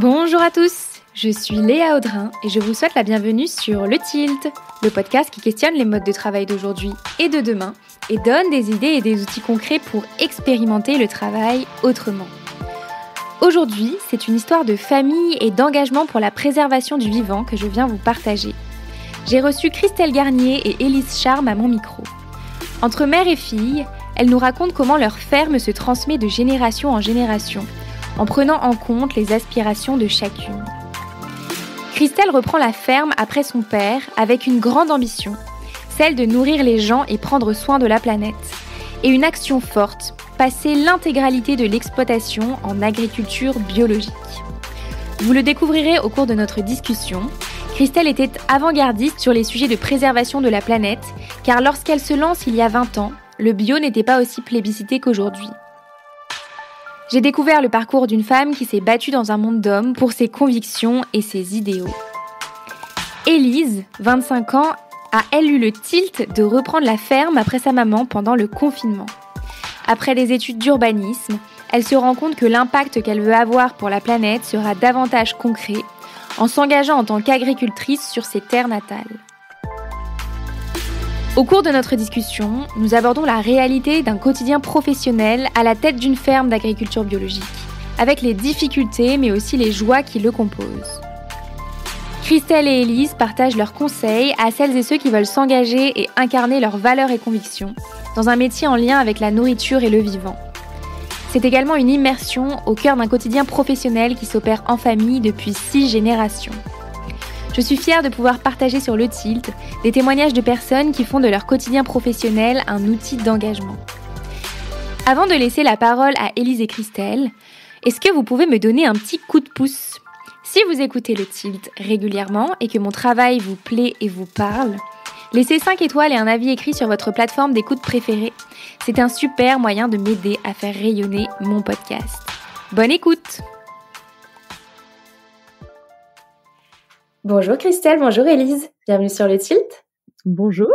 Bonjour à tous, je suis Léa Audrin et je vous souhaite la bienvenue sur Le Tilt, le podcast qui questionne les modes de travail d'aujourd'hui et de demain et donne des idées et des outils concrets pour expérimenter le travail autrement. Aujourd'hui, c'est une histoire de famille et d'engagement pour la préservation du vivant que je viens vous partager. J'ai reçu Christelle Garnier et Élise Charme à mon micro. Entre mère et fille, elles nous racontent comment leur ferme se transmet de génération en génération, en prenant en compte les aspirations de chacune. Christelle reprend la ferme après son père avec une grande ambition, celle de nourrir les gens et prendre soin de la planète, et une action forte, passer l'intégralité de l'exploitation en agriculture biologique. Vous le découvrirez au cours de notre discussion. Christelle était avant-gardiste sur les sujets de préservation de la planète, car lorsqu'elle se lance il y a 20 ans, le bio n'était pas aussi plébiscité qu'aujourd'hui. J'ai découvert le parcours d'une femme qui s'est battue dans un monde d'hommes pour ses convictions et ses idéaux. Élise, 25 ans, a elle eu le tilt de reprendre la ferme après sa maman pendant le confinement. Après des études d'urbanisme, elle se rend compte que l'impact qu'elle veut avoir pour la planète sera davantage concret en s'engageant en tant qu'agricultrice sur ses terres natales. Au cours de notre discussion, nous abordons la réalité d'un quotidien professionnel à la tête d'une ferme d'agriculture biologique, avec les difficultés mais aussi les joies qui le composent. Christelle et Élise partagent leurs conseils à celles et ceux qui veulent s'engager et incarner leurs valeurs et convictions dans un métier en lien avec la nourriture et le vivant. C'est également une immersion au cœur d'un quotidien professionnel qui s'opère en famille depuis 6 générations. Je suis fière de pouvoir partager sur Le Tilt des témoignages de personnes qui font de leur quotidien professionnel un outil d'engagement. Avant de laisser la parole à Élise et Christelle, est-ce que vous pouvez me donner un petit coup de pouce ? Si vous écoutez Le Tilt régulièrement et que mon travail vous plaît et vous parle, laissez 5 étoiles et un avis écrit sur votre plateforme d'écoute préférée. C'est un super moyen de m'aider à faire rayonner mon podcast. Bonne écoute! Bonjour Christelle, bonjour Élise, bienvenue sur Le Tilt. Bonjour.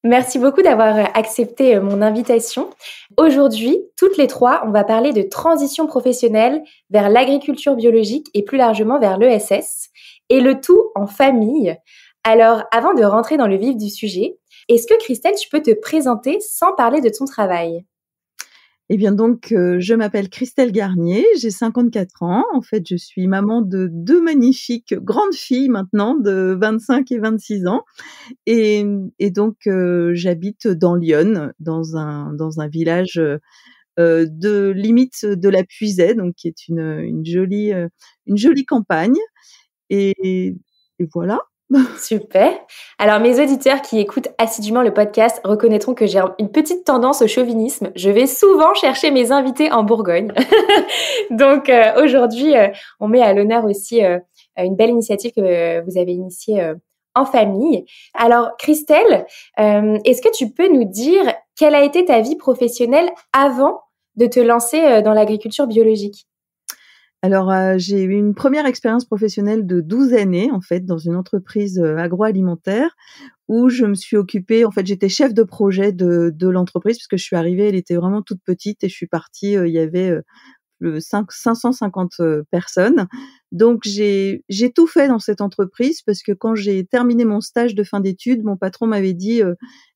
Merci beaucoup d'avoir accepté mon invitation. Aujourd'hui, toutes les trois, on va parler de transition professionnelle vers l'agriculture biologique et plus largement vers l'ESS, et le tout en famille. Alors, avant de rentrer dans le vif du sujet, est-ce que Christelle, tu peux te présenter sans parler de ton travail ? Eh bien donc, je m'appelle Christelle Garnier, j'ai 54 ans. En fait, je suis maman de 2 magnifiques grandes filles maintenant de 25 et 26 ans et donc j'habite dans l'Yonne, dans un village, de limite de la Puisaye, donc qui est une jolie campagne et voilà. Super. Alors, mes auditeurs qui écoutent assidûment le podcast reconnaîtront que j'ai une petite tendance au chauvinisme. Je vais souvent chercher mes invités en Bourgogne. Donc, aujourd'hui, on met à l'honneur aussi une belle initiative que vous avez initiée en famille. Alors, Christelle, est-ce que tu peux nous dire quelle a été ta vie professionnelle avant de te lancer dans l'agriculture biologique ? Alors, j'ai eu une première expérience professionnelle de 12 années, en fait, dans une entreprise, agroalimentaire où je me suis occupée en fait, j'étais chef de projet de l'entreprise puisque je suis arrivée, elle était vraiment toute petite et je suis partie, il y avait, 550 personnes. Donc j'ai tout fait dans cette entreprise parce que quand j'ai terminé mon stage de fin d'études, mon patron m'avait dit,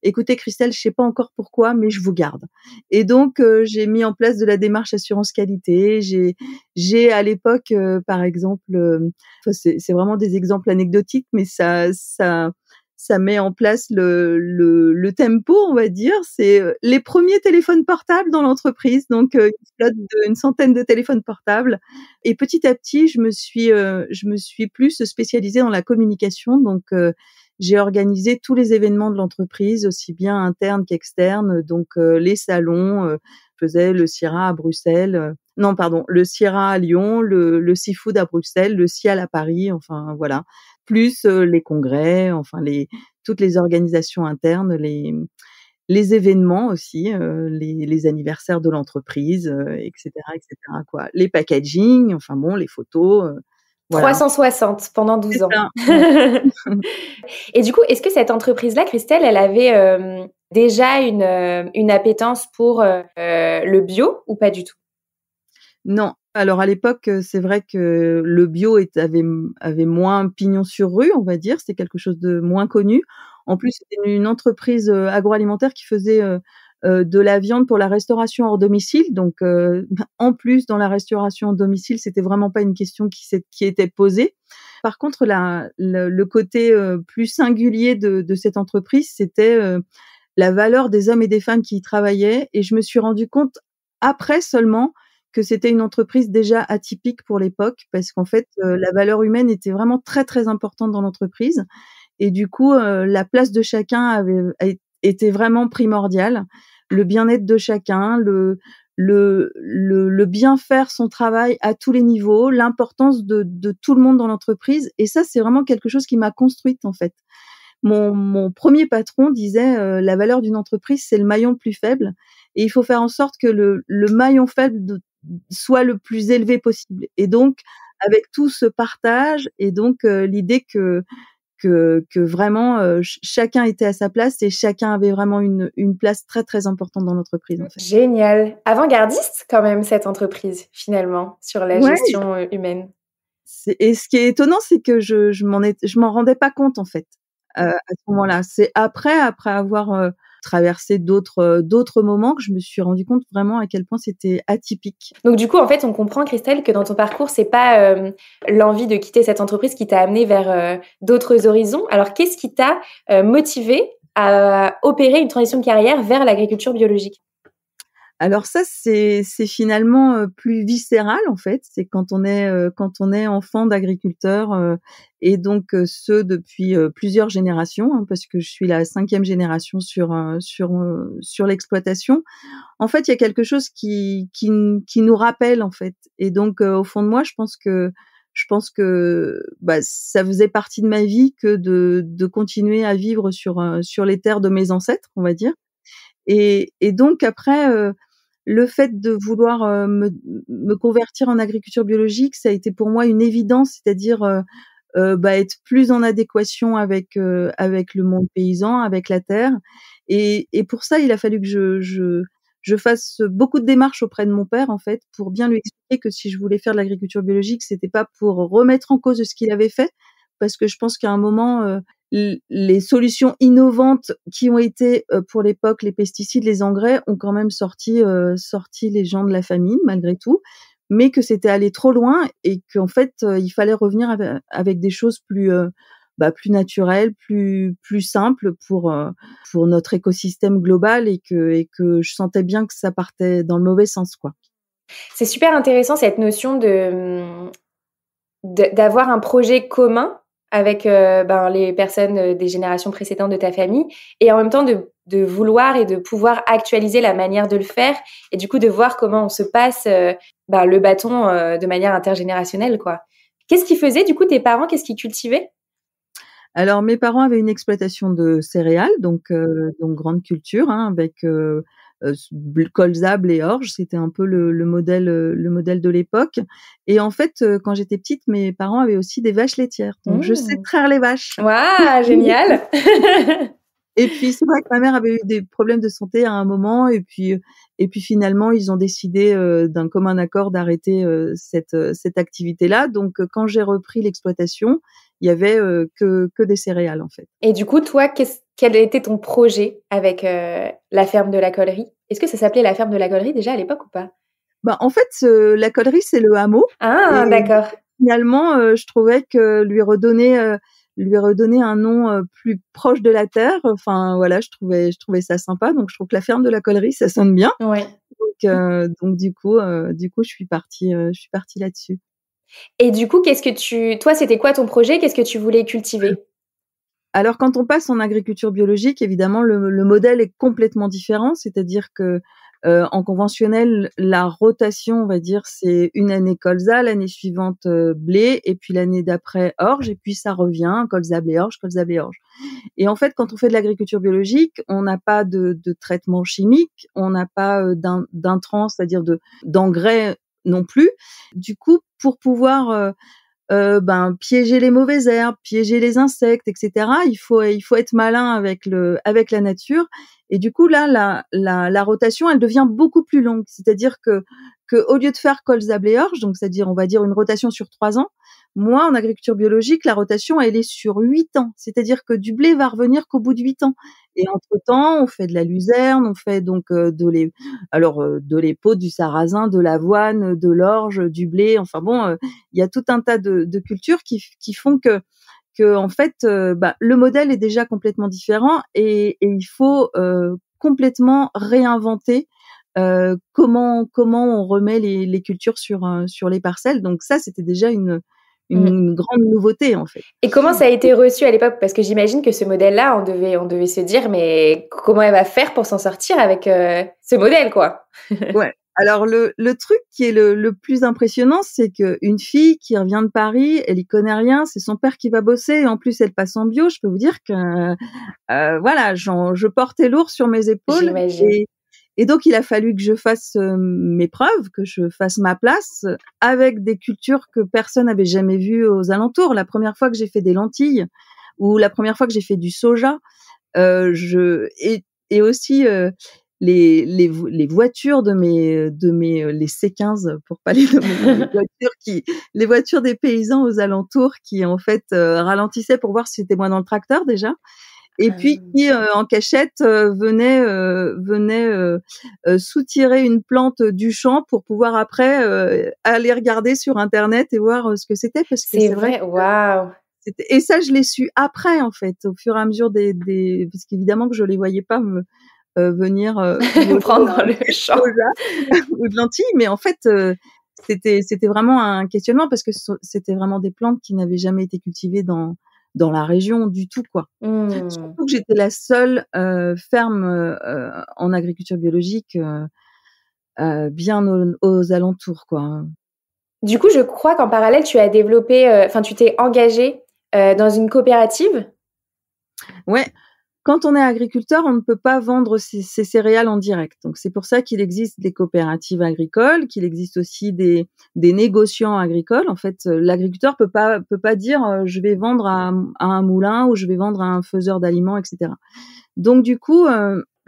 «Écoutez Christelle, je sais pas encore pourquoi, mais je vous garde» et donc j'ai mis en place de la démarche assurance qualité. J'ai à l'époque, par exemple, enfin c'est vraiment des exemples anecdotiques, mais ça met en place le tempo, on va dire. C'est les premiers téléphones portables dans l'entreprise, donc une flotte d'une centaine de téléphones portables. Et petit à petit, je me suis plus spécialisée dans la communication. Donc, j'ai organisé tous les événements de l'entreprise, aussi bien internes qu'externes. Donc, les salons, je faisais le CIRA à Bruxelles. Non, pardon, le CIRA à Lyon, le Seafood à Bruxelles, le CIAL à Paris. Enfin, voilà. Plus les congrès, enfin toutes les organisations internes, les événements aussi, les anniversaires de l'entreprise, et cetera, quoi. Les packaging, enfin bon, les photos, voilà. 360 pendant 12 ans. C'est ça, ouais. Et du coup, est-ce que cette entreprise-là, Christelle, elle avait déjà une appétence pour le bio ou pas du tout ? Non. Alors à l'époque, c'est vrai que le bio avait moins pignon sur rue, on va dire. C'était quelque chose de moins connu. En plus, c'était une entreprise, agroalimentaire qui faisait, de la viande pour la restauration hors domicile. Donc, en plus, dans la restauration hors domicile, c'était vraiment pas une question qui était posée. Par contre, le côté, plus singulier de cette entreprise, c'était, la valeur des hommes et des femmes qui y travaillaient, et je me suis rendu compte après seulement que c'était une entreprise déjà atypique pour l'époque, parce qu'en fait, la valeur humaine était vraiment très, très importante dans l'entreprise, et du coup, la place de chacun était vraiment primordiale. Le bien-être de chacun, le bien faire son travail à tous les niveaux, l'importance de tout le monde dans l'entreprise, et ça, c'est vraiment quelque chose qui m'a construite, en fait. Mon premier patron disait, «La valeur d'une entreprise, c'est le maillon le plus faible, et il faut faire en sorte que le maillon faible soit le plus élevé possible», et donc avec tout ce partage, et donc l'idée que vraiment, chacun était à sa place, et chacun avait vraiment une place très, très importante dans l'entreprise, en fait. Génial. Avant-gardiste quand même cette entreprise, finalement, sur la Ouais, gestion, humaine. et ce qui est étonnant, c'est que je m'en rendais pas compte, en fait, à ce moment-là. C'est après avoir, traversé d'autres moments, que je me suis rendu compte vraiment à quel point c'était atypique. Donc du coup, en fait, on comprend, Christelle, que dans ton parcours, c'est pas, l'envie de quitter cette entreprise qui t'a amenée vers, d'autres horizons. Alors qu'est-ce qui t'a, motivée à opérer une transition de carrière vers l'agriculture biologique? Alors ça, c'est finalement, plus viscéral, en fait. C'est quand on est enfant d'agriculteur, et donc ce depuis, plusieurs générations, hein, parce que je suis la 5e génération sur l'exploitation. En fait, il y a quelque chose qui nous rappelle, en fait, et donc au fond de moi, je pense que, bah, ça faisait partie de ma vie que de continuer à vivre sur les terres de mes ancêtres, on va dire, et donc après, le fait de vouloir, me convertir en agriculture biologique, ça a été pour moi une évidence, c'est-à-dire, bah, être plus en adéquation avec le monde paysan, avec la terre, et pour ça, il a fallu que je fasse beaucoup de démarches auprès de mon père, en fait, pour bien lui expliquer que si je voulais faire de l'agriculture biologique, c'était pas pour remettre en cause ce qu'il avait fait, parce que je pense qu'à un moment, les solutions innovantes qui ont été, pour l'époque, les pesticides, les engrais, ont quand même sorti les gens de la famine, malgré tout, mais que c'était allé trop loin, et qu'en fait, il fallait revenir avec des choses plus, bah, plus naturelles, plus simples pour notre écosystème global, et que je sentais bien que ça partait dans le mauvais sens, quoi. C'est super intéressant cette notion d'avoir un projet commun avec, ben, les personnes, des générations précédentes de ta famille, et en même temps de vouloir et de pouvoir actualiser la manière de le faire, et du coup de voir comment on se passe, ben, le bâton, de manière intergénérationnelle, quoi. Qu'est-ce qu'ils faisaient du coup tes parents? Qu'est-ce qu'ils cultivaient? Alors mes parents avaient une exploitation de céréales, donc grande culture, hein, avec, colza, blé, orge, c'était un peu le modèle de l'époque, et en fait, quand j'étais petite, mes parents avaient aussi des vaches laitières, donc je sais Mmh. traire les vaches. Waouh, génial! Et puis c'est vrai que ma mère avait eu des problèmes de santé à un moment, et puis finalement ils ont décidé, d'un commun accord, d'arrêter, cette activité-là. Donc quand j'ai repris l'exploitation, il y avait, que des céréales, en fait. Et du coup, toi, quel était ton projet avec, la ferme de la Collerie? Est-ce que ça s'appelait la ferme de la Collerie déjà à l'époque ou pas? Bah, en fait, la Collerie, c'est le hameau, et Ah d'accord. finalement, je trouvais que lui redonner un nom, plus proche de la terre, enfin voilà, je trouvais ça sympa, donc je trouve que la ferme de la Collerie, ça sonne bien. Ouais. Donc du coup, je suis partie là-dessus. Et du coup, toi, c'était quoi ton projet? Qu'est-ce que tu voulais cultiver? Alors quand on passe en agriculture biologique, évidemment, le modèle est complètement différent. C'est-à-dire que, en conventionnel, la rotation, on va dire, c'est une année colza, l'année suivante, blé, et puis l'année d'après orge, et puis ça revient colza, blé, orge, colza, blé, orge. Et en fait, quand on fait de l'agriculture biologique, on n'a pas de traitement chimique, on n'a pas, d'intrants, c'est-à-dire d'engrais non plus. Du coup, pour pouvoir, ben, piéger les mauvaises herbes, piéger les insectes, et cetera. Il faut être malin avec la nature, et du coup là, la rotation, elle devient beaucoup plus longue. C'est-à-dire que que au lieu de faire colza blé orge, donc c'est-à-dire on va dire une rotation sur 3 ans, moi en agriculture biologique la rotation elle est sur 8 ans, c'est-à-dire que du blé va revenir qu'au bout de 8 ans. Et entre-temps, on fait de la luzerne, on fait donc de l'épaule, du sarrasin, de l'avoine, de l'orge, du blé. Enfin bon, il y a tout un tas de cultures qui font que en fait, le modèle est déjà complètement différent et il faut complètement réinventer comment on remet les cultures sur les parcelles. Donc ça, c'était déjà une grande nouveauté en fait. Et comment ça a été reçu à l'époque? Parce que j'imagine que ce modèle-là, on devait se dire, mais comment elle va faire pour s'en sortir avec ce modèle, quoi? Ouais. Alors le truc qui est le plus impressionnant, c'est qu'une fille qui revient de Paris, elle y connaît rien, c'est son père qui va bosser et en plus elle passe en bio. Je peux vous dire que voilà, je portais lourd sur mes épaules J'imagine. et donc il a fallu que je fasse mes preuves, que je fasse ma place avec des cultures que personne n'avait jamais vues aux alentours. La première fois que j'ai fait des lentilles ou la première fois que j'ai fait du soja, et aussi les voitures de mes les C15 pour pas les nommer, les voitures des paysans aux alentours qui en fait ralentissaient pour voir si c'était moi dans le tracteur déjà et puis qui en cachette venaient soutirer une plante du champ pour pouvoir après aller regarder sur internet et voir ce que c'était parce que C'est c'est vrai vrai, waouh! et ça, je l'ai su après, en fait, au fur et à mesure parce qu'évidemment que je les voyais pas venir voler Prendre dans le des champ. soja ou de lentilles, mais en fait, c'était vraiment un questionnement parce que c'était vraiment des plantes qui n'avaient jamais été cultivées dans la région du tout, quoi. Surtout que j'étais la seule ferme en agriculture biologique bien aux alentours, quoi. Du coup, je crois qu'en parallèle, tu as développé, tu t'es engagée dans une coopérative? Ouais. Quand on est agriculteur, on ne peut pas vendre ses céréales en direct. Donc c'est pour ça qu'il existe des coopératives agricoles, qu'il existe aussi des négociants agricoles. En fait, l'agriculteur peut pas dire je vais vendre à un moulin ou je vais vendre à un faiseur d'aliments, etc. Donc du coup,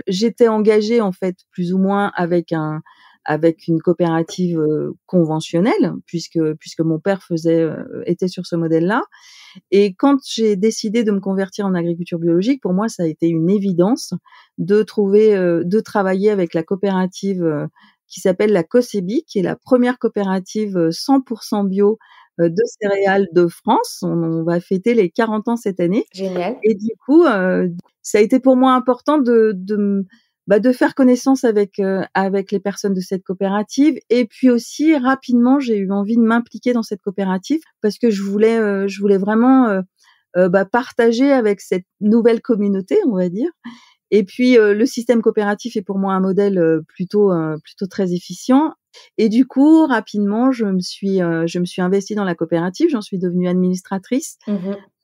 j'étais engagée en fait plus ou moins avec une coopérative conventionnelle puisque mon père était sur ce modèle-là. Et quand j'ai décidé de me convertir en agriculture biologique, pour moi, ça a été une évidence de travailler avec la coopérative qui s'appelle la COSEBI, qui est la première coopérative 100% bio de céréales de France. On va fêter les 40 ans cette année. Génial. Et du coup, ça a été pour moi important de faire connaissance avec les personnes de cette coopérative. Et puis aussi, rapidement, j'ai eu envie de m'impliquer dans cette coopérative parce que je voulais vraiment partager avec cette nouvelle communauté, on va dire. Et puis, le système coopératif est pour moi un modèle plutôt très efficient. Et du coup, rapidement, je me suis investie dans la coopérative. J'en suis devenue administratrice.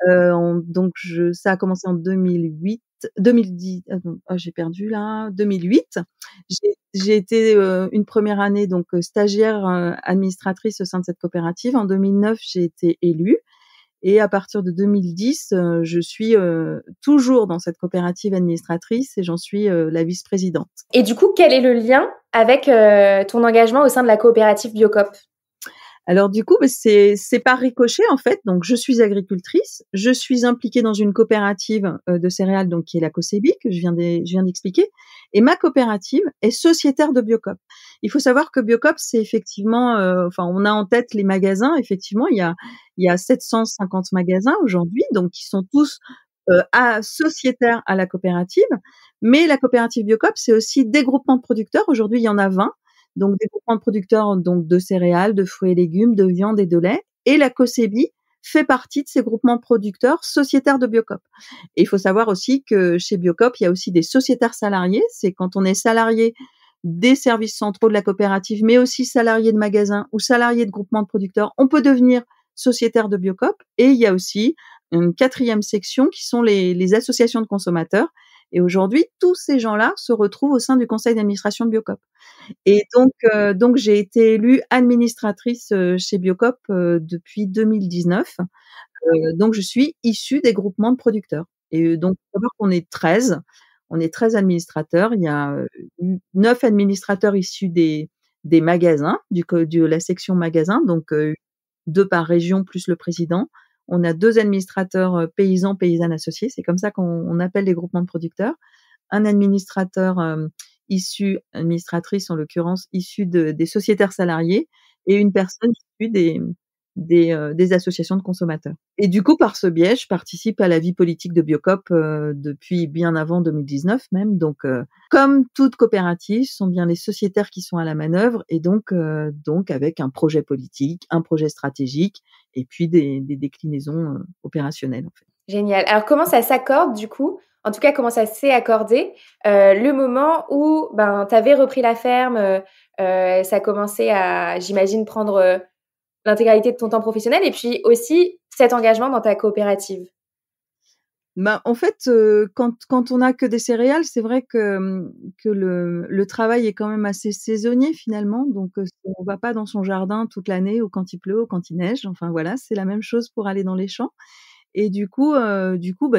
Ça a commencé en 2008, 2010. J'ai perdu là. 2008. J'ai été une première année donc stagiaire administratrice au sein de cette coopérative. En 2009, j'ai été élue. Et à partir de 2010, je suis toujours dans cette coopérative administratrice et j'en suis la vice-présidente. Et du coup, quel est le lien avec ton engagement au sein de la coopérative Biocoop? Alors du coup, c'est par ricochet en fait. Donc je suis agricultrice, je suis impliquée dans une coopérative de céréales donc qui est la COSEBI que je viens d'expliquer et ma coopérative est sociétaire de Biocoop. Il faut savoir que Biocoop c'est effectivement on a en tête les magasins, effectivement, il y a 750 magasins aujourd'hui donc qui sont tous sociétaires à la coopérative, mais la coopérative Biocoop c'est aussi des groupements de producteurs. Aujourd'hui, il y en a 20. Donc des groupements de producteurs donc de céréales, de fruits et légumes, de viande et de lait. Et la COSEBI fait partie de ces groupements de producteurs sociétaires de Biocoop. Et il faut savoir aussi que chez Biocoop, il y a aussi des sociétaires salariés. C'est quand on est salarié des services centraux de la coopérative, mais aussi salarié de magasin ou salarié de groupement de producteurs, on peut devenir sociétaire de Biocoop. Et il y a aussi une 4e section qui sont les associations de consommateurs. Et aujourd'hui, tous ces gens-là se retrouvent au sein du conseil d'administration de Biocoop. Et donc j'ai été élue administratrice chez Biocoop depuis 2019. Donc je suis issue des groupements de producteurs. Et donc faut savoir qu'on est 13. On est 13 administrateurs. Il y a 9 administrateurs issus des des magasins, de la section magasin, donc 2 par région plus le président. On a 2 administrateurs, paysans, paysannes associés, c'est comme ça qu'on appelle les groupements de producteurs. Un administrateur, administratrice en l'occurrence, issue des sociétaires salariés et une personne issue des associations de consommateurs. Et du coup, par ce biais, je participe à la vie politique de Biocoop, depuis bien avant 2019 même. Donc, comme toute coopérative, ce sont bien les sociétaires qui sont à la manœuvre et donc avec un projet politique, un projet stratégique et puis des déclinaisons, opérationnelles, en fait. Génial. Alors, comment ça s'accorde du coup? En tout cas, comment ça s'est accordé, le moment où, tu avais repris la ferme, ça commençait à, j'imagine, prendre, l'intégralité de ton temps professionnel et puis aussi cet engagement dans ta coopérative? En fait, quand on a que des céréales, c'est vrai que le travail est quand même assez saisonnier finalement, donc on va pas dans son jardin toute l'année ou quand il pleut ou quand il neige, enfin voilà, c'est la même chose pour aller dans les champs et du coup,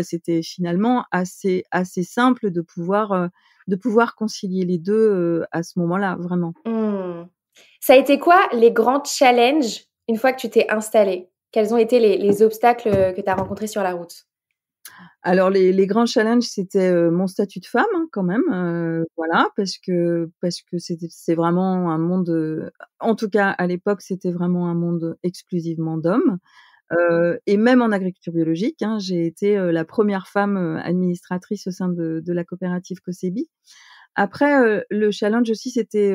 c'était finalement assez simple de pouvoir concilier les 2 à ce moment-là, vraiment. Mmh. Ça a été quoi les grands challenges une fois que tu t'es installée? Quels ont été les obstacles, que tu as rencontrés sur la route? Alors les grands challenges, c'était, mon statut de femme, hein, quand même, voilà, parce que c'est vraiment un monde, en tout cas à l'époque, c'était vraiment un monde exclusivement d'hommes, et même en agriculture biologique, hein, j'ai été, la première femme, administratrice au sein de la coopérative Cosebi. Après, le challenge aussi, c'était,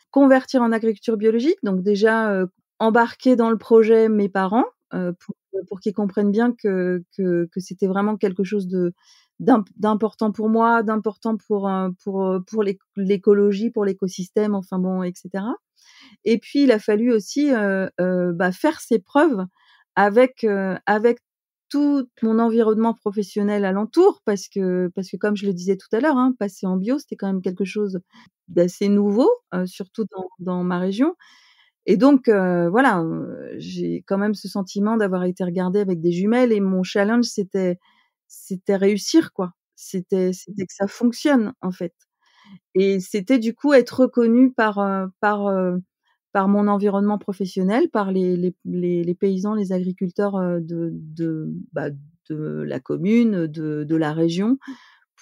convertir en agriculture biologique, donc déjà, embarquer dans le projet mes parents, pour qu'ils comprennent bien que c'était vraiment quelque chose d'important pour moi, d'important pour l'écologie, pour l'écosystème, enfin bon, et cetera. Et puis il a fallu aussi, faire ses preuves avec tout mon environnement professionnel alentour parce que comme je le disais tout à l'heure, hein, passer en bio, c'était quand même quelque chose d'assez nouveau, surtout dans ma région et donc voilà, j'ai quand même ce sentiment d'avoir été regardée avec des jumelles et mon challenge, c'était réussir, quoi. C'était que ça fonctionne, en fait et c'était du coup être reconnue par mon environnement professionnel, par les paysans, les agriculteurs, de la commune, de la région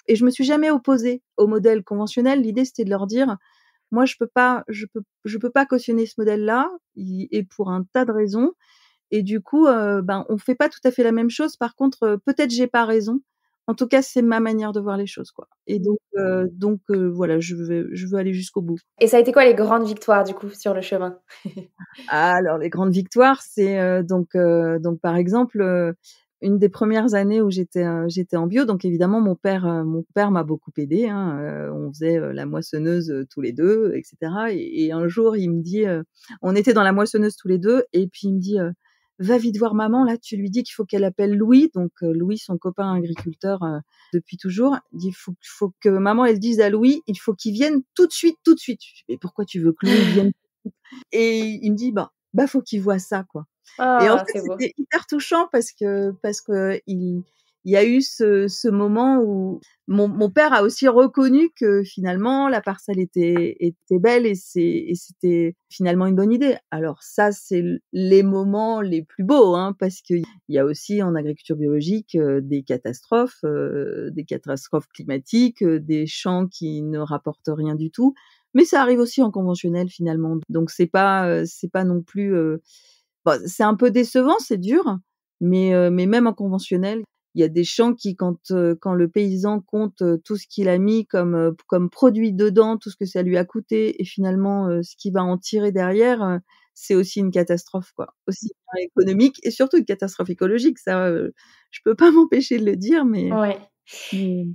et je me suis jamais opposée au modèle conventionnel. L'idée, c'était de leur dire: «Moi, je peux pas cautionner ce modèle-là, et pour un tas de raisons et du coup, on fait pas tout à fait la même chose. Par contre, peut-être j'ai pas raison. En tout cas, c'est ma manière de voir les choses, quoi et donc voilà, je veux aller jusqu'au bout». Et ça a été quoi les grandes victoires du coup sur le chemin? Ah, alors les grandes victoires, c'est, donc par exemple, une des premières années où j'étais en bio, donc évidemment mon père m'a beaucoup aidée, hein, on faisait, la moissonneuse, tous les 2 et cetera et un jour il me dit, on était dans la moissonneuse tous les 2 et puis il me dit: «Va vite voir maman là, tu lui dis qu'il faut qu'elle appelle Louis», donc Louis son copain agriculteur, depuis toujours. Il dit: «Faut que maman elle dise à Louis, il faut qu'il vienne tout de suite, tout de suite». Je fais: «Mais pourquoi tu veux que Louis vienne?» Et il me dit: «Faut qu'il voit ça, quoi» et en Ah, fait, c'est beau. c'était hyper touchant parce que il y a eu ce moment où mon père a aussi reconnu que finalement la parcelle était belle et c'était finalement une bonne idée. Alors ça, c'est les moments les plus beaux, hein, parce qu'il y a aussi en agriculture biologique, des catastrophes climatiques, des champs qui ne rapportent rien du tout. Mais ça arrive aussi en conventionnel finalement, donc c'est pas non plus, c'est un peu décevant, c'est dur, mais même en conventionnel, il y a des champs qui quand le paysan compte, tout ce qu'il a mis comme produit dedans, tout ce que ça lui a coûté et finalement, ce qu'il va en tirer derrière, c'est aussi une catastrophe, quoi. Aussi bien économique et surtout une catastrophe écologique, ça, je peux pas m'empêcher de le dire, Ouais. mais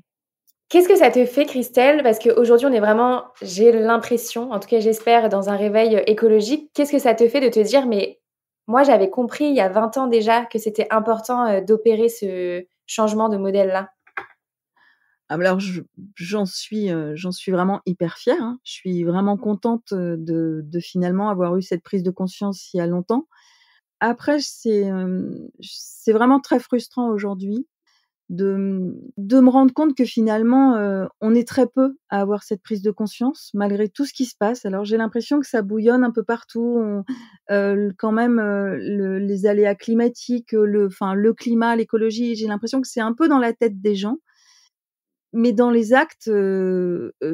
Qu'est-ce que ça te fait, Christelle? Parce qu'aujourd'hui, on est vraiment, j'ai l'impression, en tout cas j'espère, dans un réveil, écologique. Qu'est-ce que ça te fait de te dire: «Mais moi, j'avais compris il y a 20 ans déjà que c'était important, d'opérer ce changement de modèle-là»? alors j'en suis vraiment hyper fière, hein. Je suis vraiment contente, de finalement avoir eu cette prise de conscience il y a longtemps. Après c'est vraiment très frustrant aujourd'hui de me rendre compte que finalement, on est très peu à avoir cette prise de conscience malgré tout ce qui se passe. Alors j'ai l'impression que ça bouillonne un peu partout, quand même, les aléas climatiques, le climat, l'écologie, j'ai l'impression que c'est un peu dans la tête des gens. Mais dans les actes,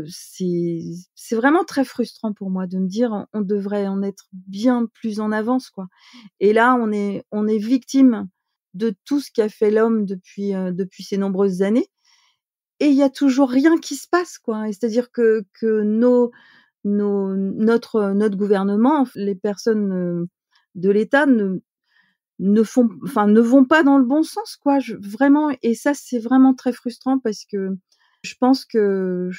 c'est vraiment très frustrant pour moi de me dire: «On devrait en être bien plus en avance, quoi». Et là, on est victime de tout ce qu'a fait l'homme depuis ces nombreuses années et il y a toujours rien qui se passe, quoi. Et c'est-à-dire que notre gouvernement, les personnes, de l'État ne vont pas dans le bon sens, quoi. Vraiment, et ça, c'est vraiment très frustrant parce que je pense que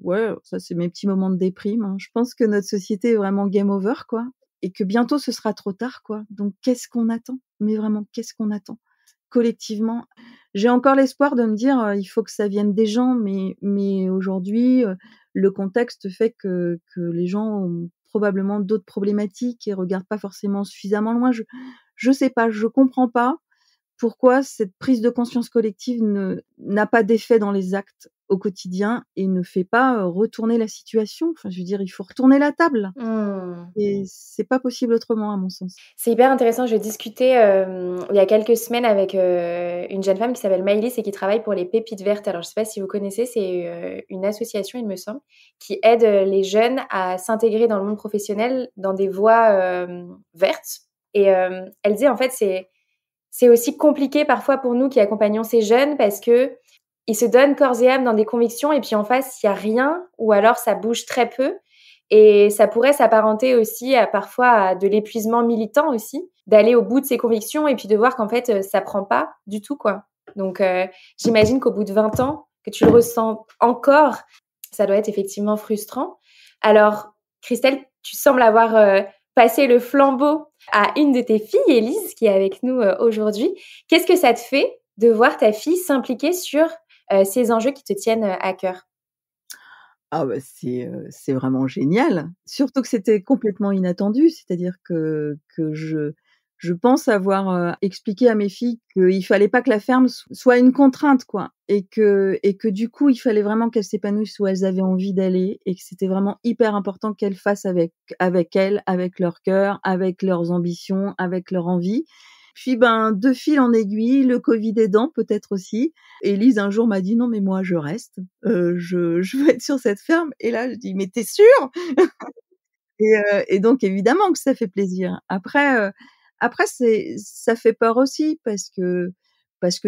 ouais, ça, c'est mes petits moments de déprime, hein. Je pense que notre société est vraiment game over, quoi, et que bientôt ce sera trop tard, quoi. Donc qu'est-ce qu'on attend? Mais vraiment, qu'est-ce qu'on attend? Collectivement, j'ai encore l'espoir de me dire, il faut que ça vienne des gens, mais aujourd'hui, le contexte fait que les gens ont probablement d'autres problématiques et regardent pas forcément suffisamment loin. Je sais pas, je comprends pas pourquoi cette prise de conscience collective n'a pas d'effet dans les actes au quotidien et ne fait pas, retourner la situation. Enfin, je veux dire, il faut retourner la table, Mmh. et c'est pas possible autrement à mon sens. C'est hyper intéressant. Je discutais, il y a quelques semaines avec, une jeune femme qui s'appelle Maëlys et qui travaille pour les Pépites Vertes. Alors je ne sais pas si vous connaissez, c'est, une association, il me semble, qui aide, les jeunes à s'intégrer dans le monde professionnel dans des voies, vertes. Et elle disait en fait c'est aussi compliqué parfois pour nous qui accompagnons ces jeunes parce qu'ils se donnent corps et âme dans des convictions et puis en face, il y a rien ou alors ça bouge très peu et ça pourrait s'apparenter aussi à parfois à de l'épuisement militant aussi, d'aller au bout de ses convictions et puis de voir qu'en fait, ça prend pas du tout, quoi. Donc j'imagine qu'au bout de 20 ans, que tu le ressens encore, ça doit être effectivement frustrant. Alors Christelle, tu sembles avoir, passé le flambeau à une de tes filles, Élise, qui est avec nous aujourd'hui. Qu'est-ce que ça te fait de voir ta fille s'impliquer sur ces enjeux qui te tiennent à cœur? Ah bah, c'est vraiment génial. Surtout que c'était complètement inattendu. C'est-à-dire que je pense avoir, expliqué à mes filles qu'il fallait pas que la ferme soit une contrainte, quoi, et que du coup, il fallait vraiment qu'elles s'épanouissent où elles avaient envie d'aller et que c'était vraiment hyper important qu'elles fassent avec elles, avec leur cœur, avec leurs ambitions, avec leur envie. Puis, ben, de fil en aiguille, le covid aidant peut-être aussi, Élise un jour m'a dit: «Non mais moi je reste, je veux être sur cette ferme», et là je dis: «Mais tu es sûre?» Et donc évidemment que ça fait plaisir. Après ça fait peur aussi parce que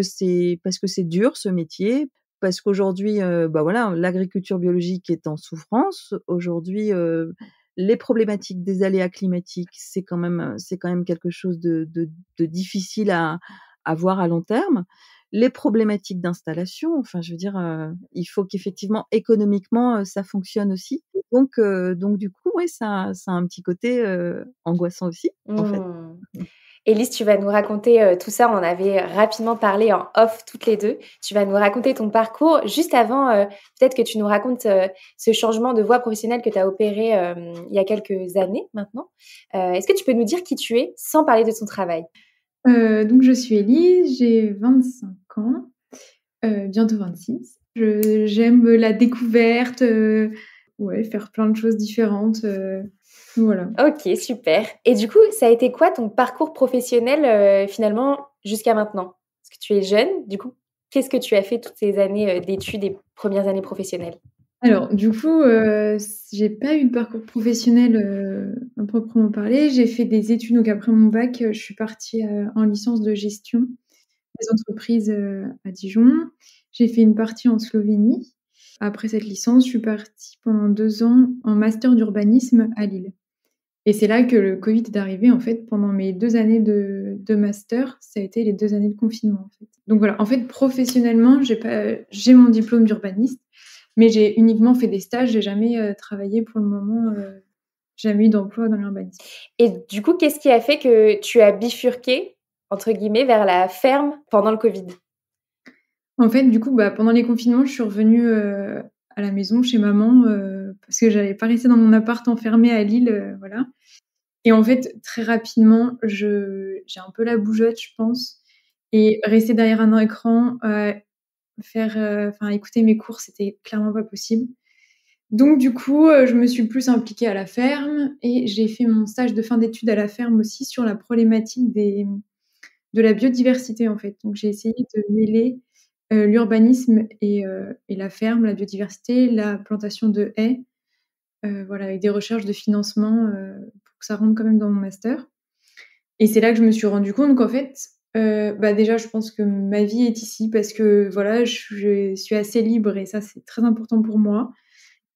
c'est dur ce métier, parce qu'aujourd'hui, bah, voilà, l'agriculture biologique est en souffrance. Aujourd'hui, les problématiques des aléas climatiques, c'est quand même quelque chose de difficile à voir à long terme. Les problématiques d'installation, enfin je veux dire, il faut qu'effectivement économiquement, ça fonctionne aussi. Donc du coup, ouais, ça a un petit côté, angoissant aussi, en fait. Mmh. Élise, tu vas nous raconter, tout ça. On en avait rapidement parlé en off toutes les 2. Tu vas nous raconter ton parcours. Juste avant, peut-être que tu nous racontes, ce changement de voie professionnelle que tu as opéré, il y a quelques années maintenant. Est-ce que tu peux nous dire qui tu es sans parler de ton travail? Donc je suis Élise, j'ai 25 ans, bientôt 26. J'aime la découverte, ouais, faire plein de choses différentes, voilà. OK, super. Et du coup, ça a été quoi ton parcours professionnel, finalement jusqu'à maintenant? Parce que tu es jeune, du coup, qu'est-ce que tu as fait toutes ces années, d'études et premières années professionnelles? Alors du coup, j'ai pas eu de parcours professionnel, à proprement parler. J'ai fait des études, donc après mon bac, je suis partie, en licence de gestion des entreprises, à Dijon. J'ai fait une partie en Slovénie. Après cette licence, je suis partie pendant 2 ans en master d'urbanisme à Lille. Et c'est là que le Covid est arrivé, en fait, pendant mes 2 années de master, ça a été les 2 années de confinement, en fait. Donc voilà, en fait, professionnellement, j'ai mon diplôme d'urbaniste, mais j'ai uniquement fait des stages, j'ai jamais, travaillé pour le moment, jamais eu d'emploi dans l'urbanisme. Et du coup, qu'est-ce qui a fait que tu as «bifurqué» entre guillemets vers la ferme pendant le Covid? En fait, du coup, bah, pendant les confinements, je suis revenue, à la maison chez maman, parce que j'allais pas rester dans mon appart enfermée à Lille, voilà. Et en fait, très rapidement, j'ai un peu la bougeotte, je pense. Et rester derrière un écran, écouter mes cours, c'était clairement pas possible. Donc du coup, je me suis plus impliquée à la ferme et j'ai fait mon stage de fin d'études à la ferme aussi sur la problématique de la biodiversité, en fait. Donc j'ai essayé de mêler l'urbanisme et la ferme, la biodiversité, la plantation de haies, avec des recherches de financement pour que ça rentre quand même dans mon master. Et c'est là que je me suis rendu compte qu'en fait, déjà, je pense que ma vie est ici parce que voilà, je suis assez libre et ça, c'est très important pour moi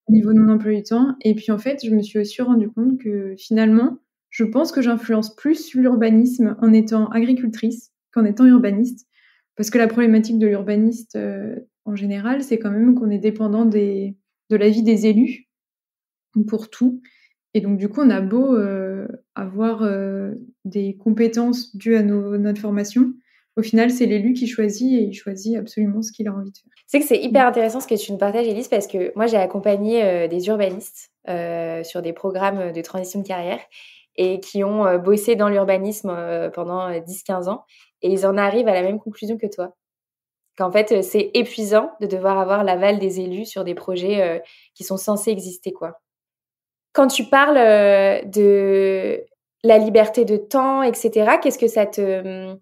au niveau de mon emploi du temps. Et puis en fait, je me suis aussi rendu compte que finalement, je pense que j'influence plus sur l'urbanisme en étant agricultrice qu'en étant urbaniste. Parce que la problématique de l'urbaniste, en général, c'est quand même qu'on est dépendant de l'avis des élus pour tout. Et donc, du coup, on a beau avoir des compétences dues à notre formation. Au final, c'est l'élu qui choisit et il choisit absolument ce qu'il a envie de faire. C'est que c'est hyper intéressant ce que tu nous partages, Élise, parce que moi, j'ai accompagné des urbanistes sur des programmes de transition de carrière et qui ont bossé dans l'urbanisme pendant 10-15 ans. Et ils en arrivent à la même conclusion que toi. Qu'en fait, c'est épuisant de devoir avoir l'aval des élus sur des projets qui sont censés exister, quoi. Quand tu parles de la liberté de temps, etc., qu'est-ce que ça te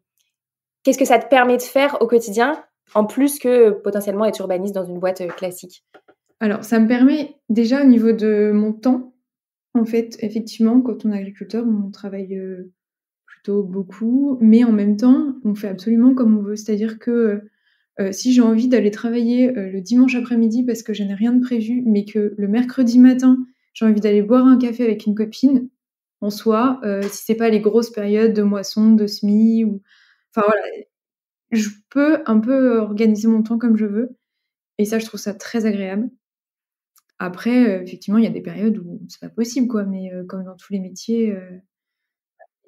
permet de faire au quotidien, en plus que potentiellement être urbaniste dans une boîte classique? Alors, ça me permet déjà au niveau de mon temps, en fait, effectivement, quand on est agriculteur, on travaille plutôt beaucoup, mais en même temps, on fait absolument comme on veut. C'est-à-dire que si j'ai envie d'aller travailler le dimanche après-midi parce que je n'ai rien de prévu, mais que le mercredi matin, j'ai envie d'aller boire un café avec une copine, en soi, si c'est pas les grosses périodes de moisson, de semis ou je peux un peu organiser mon temps comme je veux et ça, je trouve ça très agréable. Après, effectivement, il y a des périodes où c'est pas possible, quoi, mais comme dans tous les métiers,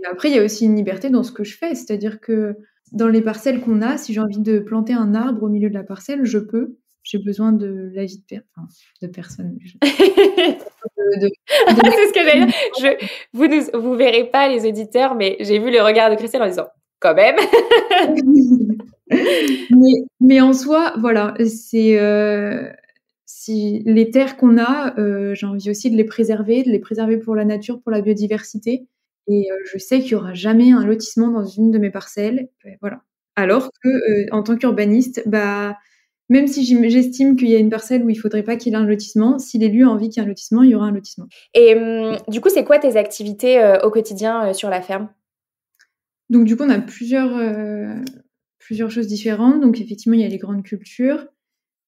et après, il y a aussi une liberté dans ce que je fais. C'est-à-dire que dans les parcelles qu'on a, si j'ai envie de planter un arbre au milieu de la parcelle, je peux. J'ai besoin de l'avis de personne. C'est ce que j'allais dire. Vous verrez pas les auditeurs, mais j'ai vu le regard de Christelle en disant « quand même ». mais en soi, voilà, c'est si les terres qu'on a, j'ai envie aussi de les préserver pour la nature, pour la biodiversité. Et je sais qu'il y aura jamais un lotissement dans une de mes parcelles, voilà. Alors que, en tant qu'urbaniste, même si j'estime qu'il y a une parcelle où il faudrait pas qu'il y ait un lotissement, si l'élu a envie qu'il y ait un lotissement, il y aura un lotissement. Et du coup, c'est quoi tes activités au quotidien sur la ferme? Donc du coup, on a plusieurs choses différentes. Donc effectivement, il y a les grandes cultures,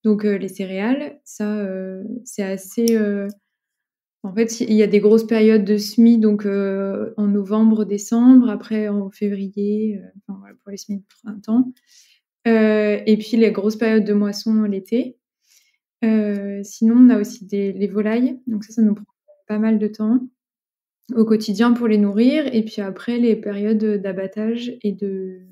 donc les céréales. Ça, c'est assez en fait, il y a des grosses périodes de semis, donc en novembre, décembre, après en février, pour les semis de printemps. Et puis les grosses périodes de moisson l'été. Sinon, on a aussi les volailles, donc ça nous prend pas mal de temps au quotidien pour les nourrir. Et puis après, les périodes d'abattage et de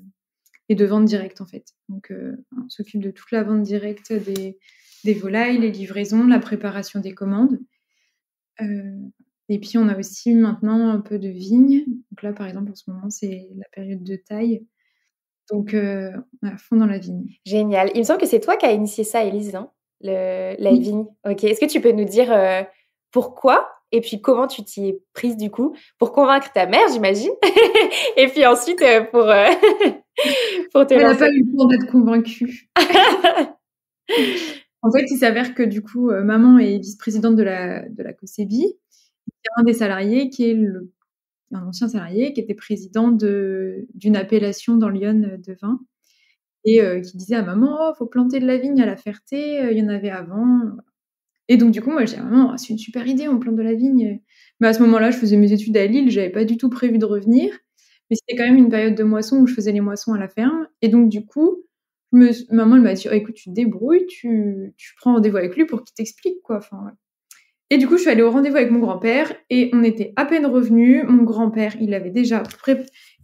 vente directe, en fait. Donc, on s'occupe de toute la vente directe des volailles, les livraisons, la préparation des commandes. Et puis, on a aussi maintenant un peu de vigne. Donc là, par exemple, en ce moment, c'est la période de taille. Donc, on est à fond dans la vigne. Génial. Il me semble que c'est toi qui as initié ça, Élise, hein, la vigne. Ok. Est-ce que tu peux nous dire pourquoi et puis comment tu t'y es prise du coup pour convaincre ta mère, j'imagine, et puis ensuite pour te Elle lancer. n'a pas eu le temps d'être convaincue. En fait, il s'avère que du coup, maman est vice-présidente de la COSEBI. Il y a un des salariés qui est un ancien salarié qui était président d'une appellation dans l'Yonne de vin et qui disait à maman « Oh, faut planter de la vigne à La Ferté, il y en avait avant. » Et donc du coup, moi, je dis « Maman, c'est une super idée, on plante de la vigne. » Mais à ce moment-là, je faisais mes études à Lille, j'avais pas du tout prévu de revenir. Mais c'était quand même une période de moisson où je faisais les moissons à la ferme. Et donc du coup, maman, elle m'a dit « Oh, écoute, tu te débrouilles, tu prends rendez-vous avec lui pour qu'il t'explique, quoi. » Et du coup, je suis allée au rendez-vous avec mon grand-père et on était à peine revenus. Mon grand-père, il avait déjà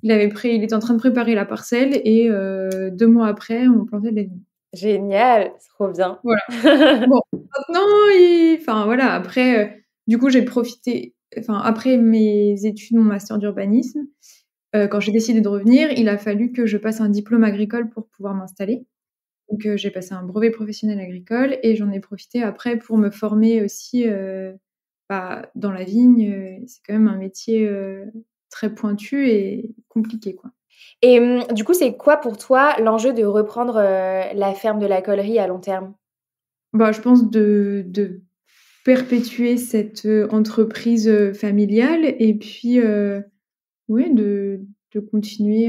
il était en train de préparer la parcelle et 2 mois après, on plantait de la vigne. Génial, c'est trop bien. Voilà. Bon, maintenant, après, du coup, j'ai profité, après mes études, mon master d'urbanisme, quand j'ai décidé de revenir, il a fallu que je passe un diplôme agricole pour pouvoir m'installer. Donc j'ai passé un brevet professionnel agricole et j'en ai profité après pour me former aussi, dans la vigne, c'est quand même un métier, très pointu et compliqué, quoi. Et du coup, c'est quoi pour toi l'enjeu de reprendre, la ferme de la Collerie à long terme? Bah, je pense de perpétuer cette, entreprise, familiale et puis, ouais, de continuer,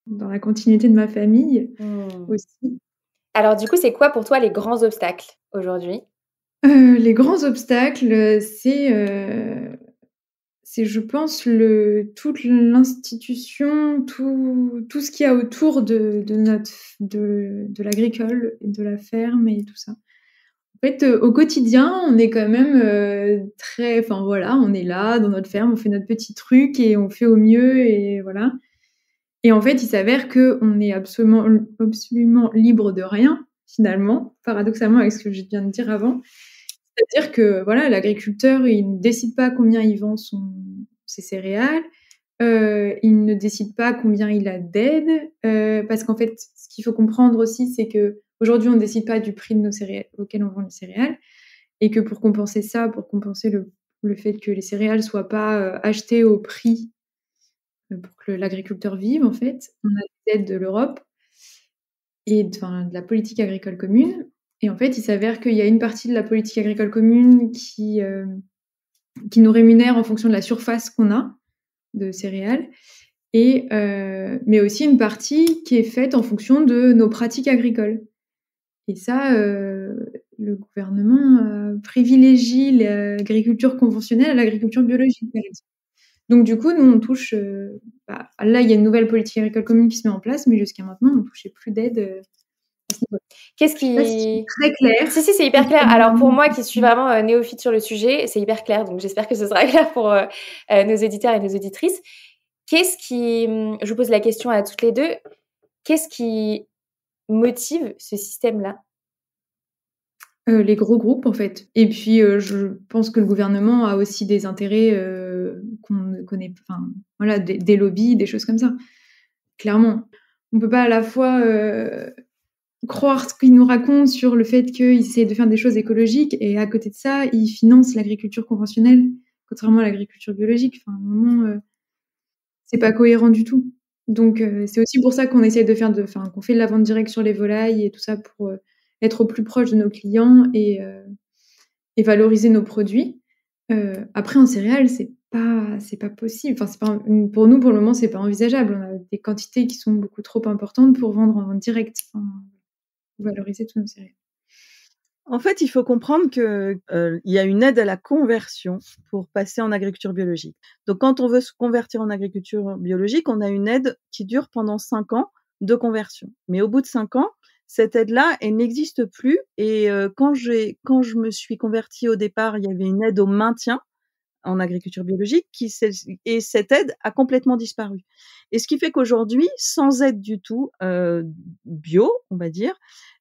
dans la continuité de ma famille Mmh. aussi. Alors du coup, c'est quoi pour toi les grands obstacles aujourd'hui? Les grands obstacles, c'est je pense toute l'institution, tout ce qu'il y a autour de notre f de l'agricole et de la ferme et tout ça. En fait, au quotidien, on est quand même, très enfin voilà, on est là dans notre ferme, on fait notre petit truc et on fait au mieux et voilà. Et en fait, il s'avère qu'on est absolument libre de rien, finalement, paradoxalement avec ce que je viens de dire avant. C'est-à-dire que, voilà, l'agriculteur, il ne décide pas combien il vend ses céréales, il ne décide pas combien il a d'aides, parce qu'en fait, ce qu'il faut comprendre aussi, c'est qu'aujourd'hui, on ne décide pas du prix de nos céréales auquel on vend les céréales et que pour compenser ça, pour compenser le fait que les céréales soient pas, achetées au prix, pour que l'agriculteur vive, en fait, on a des aides de l'Europe et de la politique agricole commune et en fait, il s'avère qu'il y a une partie de la politique agricole commune qui nous rémunère en fonction de la surface qu'on a de céréales et mais aussi une partie qui est faite en fonction de nos pratiques agricoles et ça, le gouvernement, privilégie l'agriculture conventionnelle à l'agriculture biologique, par exemple. Donc du coup, nous, on touche, là, il y a une nouvelle politique agricole commune qui se met en place, mais jusqu'à maintenant, on ne touchait plus d'aide, à ce niveau-là. Qu'est-ce Je sais pas si c'est qui très clair. Si, si, c'est hyper clair. Alors pour moi qui suis vraiment, néophyte sur le sujet, c'est hyper clair, donc j'espère que ce sera clair pour, nos auditeurs et nos auditrices. Qu'est-ce qui, je vous pose la question à toutes les 2, qu'est-ce qui motive ce système-là? Les gros groupes, en fait et puis, je pense que le gouvernement a aussi des intérêts, qu'on ne connaît enfin, voilà, des lobbies, des choses comme ça. Clairement. On peut pas à la fois, croire ce qu'ils nous racontent sur le fait qu'ils essaient de faire des choses écologiques et à côté de ça, ils financent l'agriculture conventionnelle, contrairement à l'agriculture biologique. Enfin, à un moment, c'est pas cohérent du tout. Donc c'est aussi pour ça qu'on essaie de faire qu'on fait de la vente directe sur les volailles et tout ça pour, être au plus proche de nos clients et valoriser nos produits. Après en céréales, c'est pas possible. Enfin, c'est pas pour nous, pour le moment, c'est pas envisageable. On a des quantités qui sont beaucoup trop importantes pour vendre en direct. Enfin, valoriser tous nos céréales. En fait, il faut comprendre que, il y a une aide à la conversion pour passer en agriculture biologique. Donc quand on veut se convertir en agriculture biologique, on a une aide qui dure pendant 5 ans de conversion. Mais au bout de 5 ans, cette aide-là, elle n'existe plus et quand je me suis convertie au départ, il y avait une aide au maintien en agriculture biologique et cette aide a complètement disparu. Et ce qui fait qu'aujourd'hui, sans aide du tout, bio, on va dire,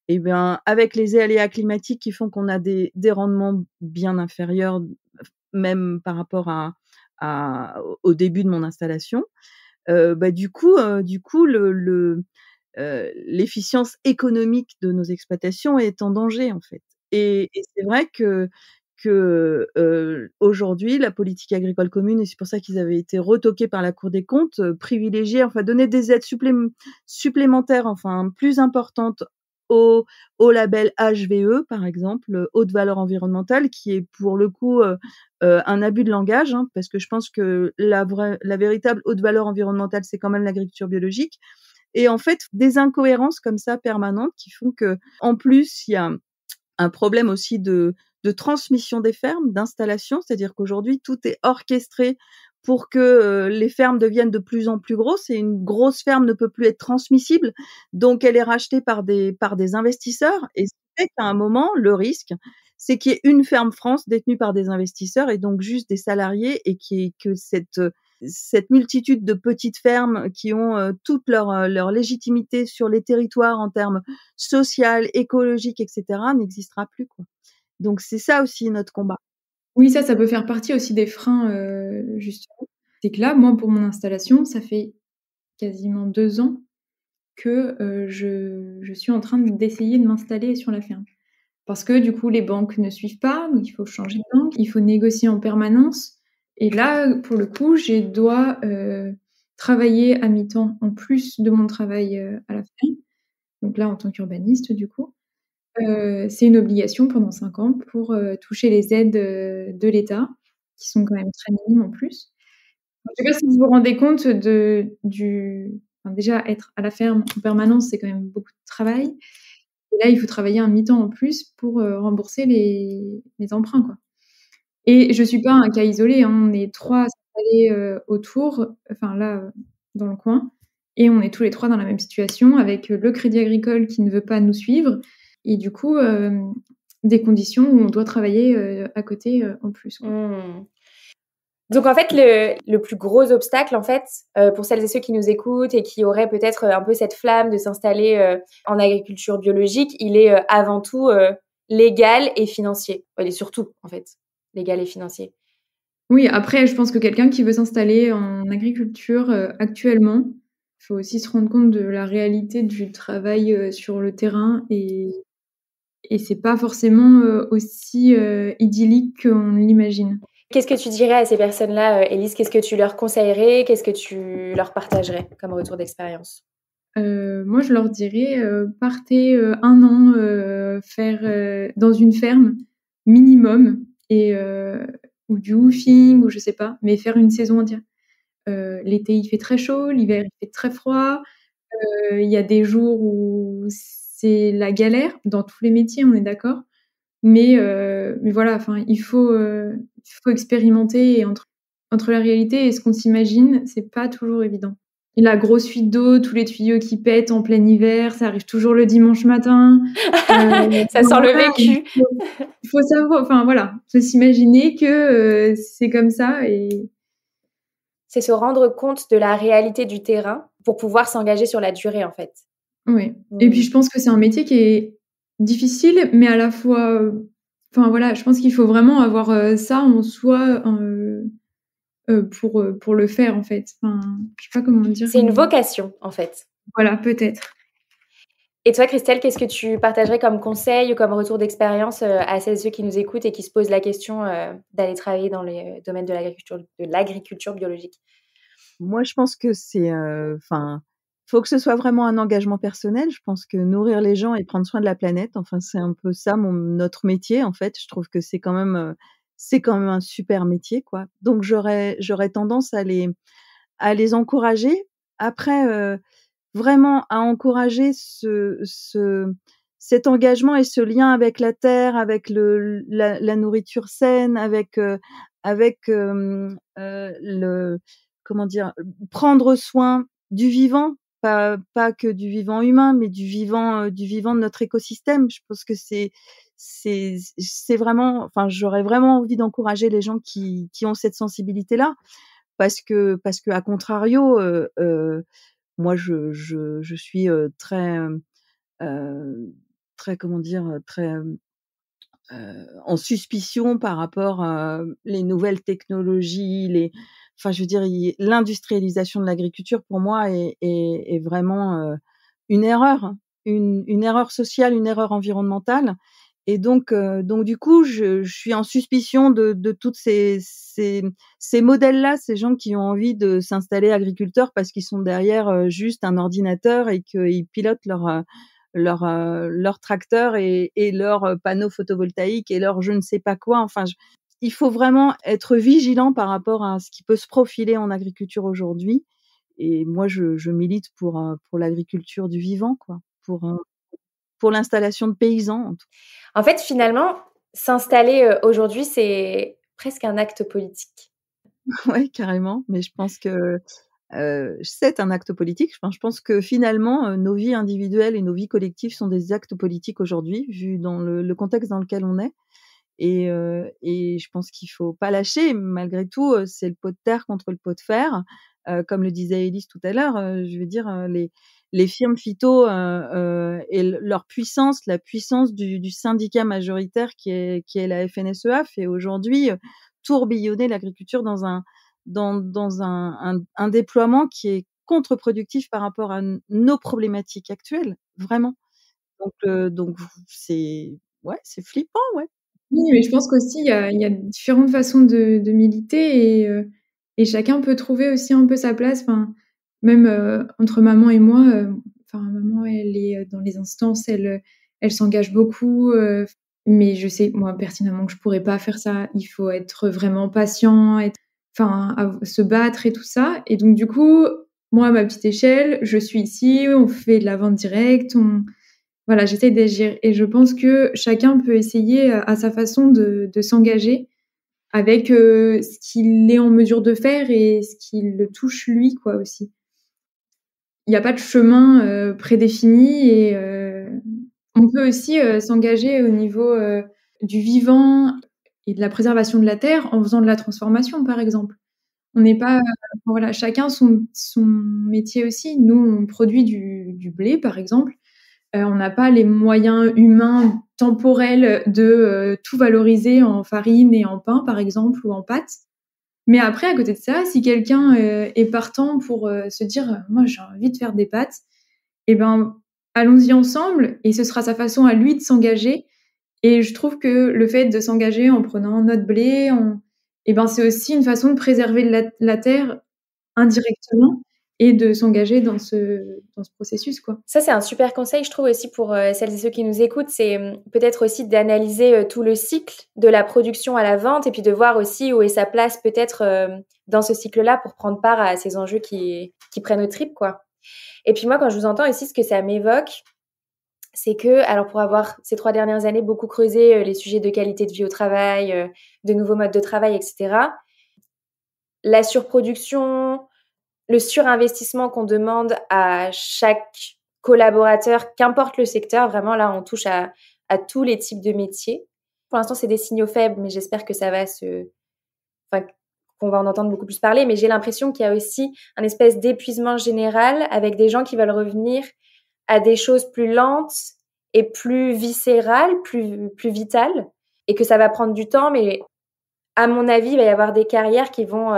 et bien, avec les aléas climatiques qui font qu'on a des rendements bien inférieurs, même par rapport au début de mon installation, du coup, l'efficience économique de nos exploitations est en danger, en fait. Et c'est vrai que aujourd'hui, la politique agricole commune et c'est pour ça qu'ils avaient été retoqués par la Cour des comptes, privilégiait enfin donner des aides supplémentaires, enfin plus importantes au label HVE, par exemple, haute valeur environnementale, qui est pour le coup, un abus de langage, hein, parce que je pense que la véritable haute valeur environnementale, c'est quand même l'agriculture biologique. Et en fait, des incohérences comme ça permanentes qui font qu'en plus, il y a un problème aussi de transmission des fermes, d'installation, c'est-à-dire qu'aujourd'hui, tout est orchestré pour que, les fermes deviennent de plus en plus grosses et une grosse ferme ne peut plus être transmissible, donc elle est rachetée par des investisseurs et ce qui fait qu'à un moment, le risque, c'est qu'il y ait une ferme France détenue par des investisseurs et donc juste des salariés et que cette multitude de petites fermes qui ont, toute leur légitimité sur les territoires en termes social, écologique et cetera, n'existera plus, quoi. Donc c'est ça aussi notre combat. Oui, ça peut faire partie aussi des freins, justement. C'est que là, moi, pour mon installation, ça fait quasiment 2 ans que, je suis en train d'essayer de m'installer sur la ferme. Parce que du coup, les banques ne suivent pas, donc il faut changer de banque, il faut négocier en permanence. Et là, pour le coup, je dois travailler à mi-temps en plus de mon travail à la ferme. Donc là, en tant qu'urbaniste, du coup. C'est une obligation pendant 5 ans pour toucher les aides de l'État, qui sont quand même très minimes en plus. Je sais pas si vous vous rendez compte enfin, déjà être à la ferme en permanence, c'est quand même beaucoup de travail. Et là, il faut travailler un mi-temps en plus pour rembourser les emprunts, quoi. Et je suis pas un cas isolé, hein, on est 3 à s'installer autour, enfin là, dans le coin, et on est tous les 3 dans la même situation avec le Crédit Agricole qui ne veut pas nous suivre et du coup, des conditions où on doit travailler à côté en plus, quoi. Mmh. Donc en fait, le plus gros obstacle, en fait, pour celles et ceux qui nous écoutent et qui auraient peut-être un peu cette flamme de s'installer en agriculture biologique, il est avant tout légal et financier. Il est surtout, en fait, légal et financier. Oui, après, je pense que quelqu'un qui veut s'installer en agriculture actuellement, il faut aussi se rendre compte de la réalité du travail sur le terrain et c'est pas forcément aussi idyllique qu'on l'imagine. Qu'est-ce que tu dirais à ces personnes-là, Élise? Qu'est-ce que tu leur conseillerais? Qu'est-ce que tu leur partagerais comme retour d'expérience? Moi, je leur dirais, partez 1 an faire dans une ferme minimum et ou du woofing ou je sais pas, mais faire une saison entière. L'été, il fait très chaud, l'hiver, il fait très froid. Il y a des jours où c'est la galère, dans tous les métiers, on est d'accord. Mais voilà, enfin, il faut expérimenter et entre la réalité et ce qu'on s'imagine, c'est pas toujours évident. Et la grosse fuite d'eau, tous les tuyaux qui pètent en plein hiver, ça arrive toujours le dimanche matin. Ça sent le Voilà, vécu. il faut savoir, enfin voilà, faut s'imaginer que c'est comme ça et C'est se rendre compte de la réalité du terrain pour pouvoir s'engager sur la durée, en fait. ouais. Et puis je pense que c'est un métier qui est difficile, mais à la fois, enfin voilà, je pense qu'il faut vraiment avoir ça en soi, pour le faire en fait. Enfin, je sais pas comment dire, C'est une mais vocation, en fait. voilà, peut-être. Et toi, Christelle, qu'est-ce que tu partagerais comme conseil ou comme retour d'expérience à celles et ceux qui nous écoutent et qui se posent la question d'aller travailler dans les domaines de l'agriculture biologique? Moi, je pense que faut que ce soit vraiment un engagement personnel. Je pense que nourrir les gens et prendre soin de la planète, enfin, c'est un peu ça notre métier, en fait. Je trouve que c'est quand même un super métier, quoi. Donc j'aurais tendance à les encourager. Après, vraiment à encourager cet engagement et ce lien avec la terre, avec la nourriture saine, le comment dire? Prendre soin du vivant, pas que du vivant humain, mais du vivant de notre écosystème. Je pense que c'est vraiment enfin, j'aurais vraiment envie d'encourager les gens qui ont cette sensibilité-là parce que à contrario, moi je suis, heu, très comment dire? Très, en suspicion par rapport à les nouvelles technologies, enfin je veux dire, l'industrialisation de l'agriculture pour moi est vraiment, une erreur, hein. Une erreur sociale, une erreur environnementale et donc du coup, je suis en suspicion de toutes ces modèles-là, ces gens qui ont envie de s'installer agriculteurs parce qu'ils sont derrière, juste un ordinateur et qu'ils pilotent leur tracteur et leurs panneaux photovoltaïques et leur je ne sais pas quoi. Enfin, il faut vraiment être vigilant par rapport à ce qui peut se profiler en agriculture aujourd'hui et moi je milite pour l'agriculture du vivant quoi, pour l'installation de paysans en tout En fait, finalement, s'installer aujourd'hui, c'est presque un acte politique. ouais, carrément, mais je pense que, c'est un acte politique. Enfin, je pense que finalement, nos vies individuelles et nos vies collectives sont des actes politiques aujourd'hui, vu dans le contexte dans lequel on est et je pense qu'il faut pas lâcher. Malgré tout, c'est le pot de terre contre le pot de fer. Comme le disait Élise tout à l'heure, je veux dire, les firmes phyto, et leur puissance, la puissance du syndicat majoritaire qui est la FNSEA fait aujourd'hui, tourbillonner l'agriculture dans un déploiement qui est contre-productif par rapport à nos problématiques actuelles, vraiment. Donc c'est ouais, c'est flippant, ouais. Oui, mais je pense qu'aussi il y a différentes façons de militer et chacun peut trouver aussi un peu sa place. Enfin, même, entre maman et moi, enfin maman elle est, dans les instances, elle s'engage beaucoup, mais je sais moi pertinemment que je pourrais pas faire ça. Il faut être vraiment patient, enfin se battre et tout ça et donc du coup, moi à ma petite échelle, je suis ici, on fait de la vente directe, voilà, j'essaie d'agir et je pense que chacun peut essayer, à sa façon de s'engager avec, ce qu'il est en mesure de faire et ce qui le touche lui, quoi, aussi. Il y a pas de chemin, prédéfini et on peut aussi, s'engager au niveau, du vivant et de la préservation de la terre en faisant de la transformation, par exemple. On n'est pas, voilà, chacun son métier aussi. Nous, on produit du blé, par exemple. On n'a pas les moyens humains temporels de tout valoriser en farine et en pain, par exemple, ou en pâtes. Mais après, à côté de ça, si quelqu'un est partant pour se dire moi j'ai envie de faire des pâtes, eh ben allons-y ensemble et ce sera sa façon à lui de s'engager. Et je trouve que le fait de s'engager en prenant notre blé, eh ben c'est aussi une façon de préserver la terre indirectement et de s'engager dans ce processus, quoi. Ça, c'est un super conseil, je trouve aussi pour celles et ceux qui nous écoutent, c'est peut-être aussi d'analyser tout le cycle de la production à la vente et puis de voir aussi où est sa place peut-être dans ce cycle-là pour prendre part à ces enjeux qui prennent aux tripes, quoi. Et puis moi, quand je vous entends aussi, ce que ça m'évoque, c'est que, alors pour avoir ces 3 dernières années beaucoup creusé les sujets de qualité de vie au travail, de nouveaux modes de travail, etc., la surproduction, le surinvestissement qu'on demande à chaque collaborateur, qu'importe le secteur, vraiment là on touche à tous les types de métiers. Pour l'instant c'est des signaux faibles, mais j'espère que ça va enfin, qu'on va en entendre beaucoup plus parler, mais j'ai l'impression qu'il y a aussi un espèce d'épuisement général avec des gens qui veulent revenir à des choses plus lentes et plus viscérales, plus vitales, et que ça va prendre du temps, mais à mon avis, il va y avoir des carrières qui vont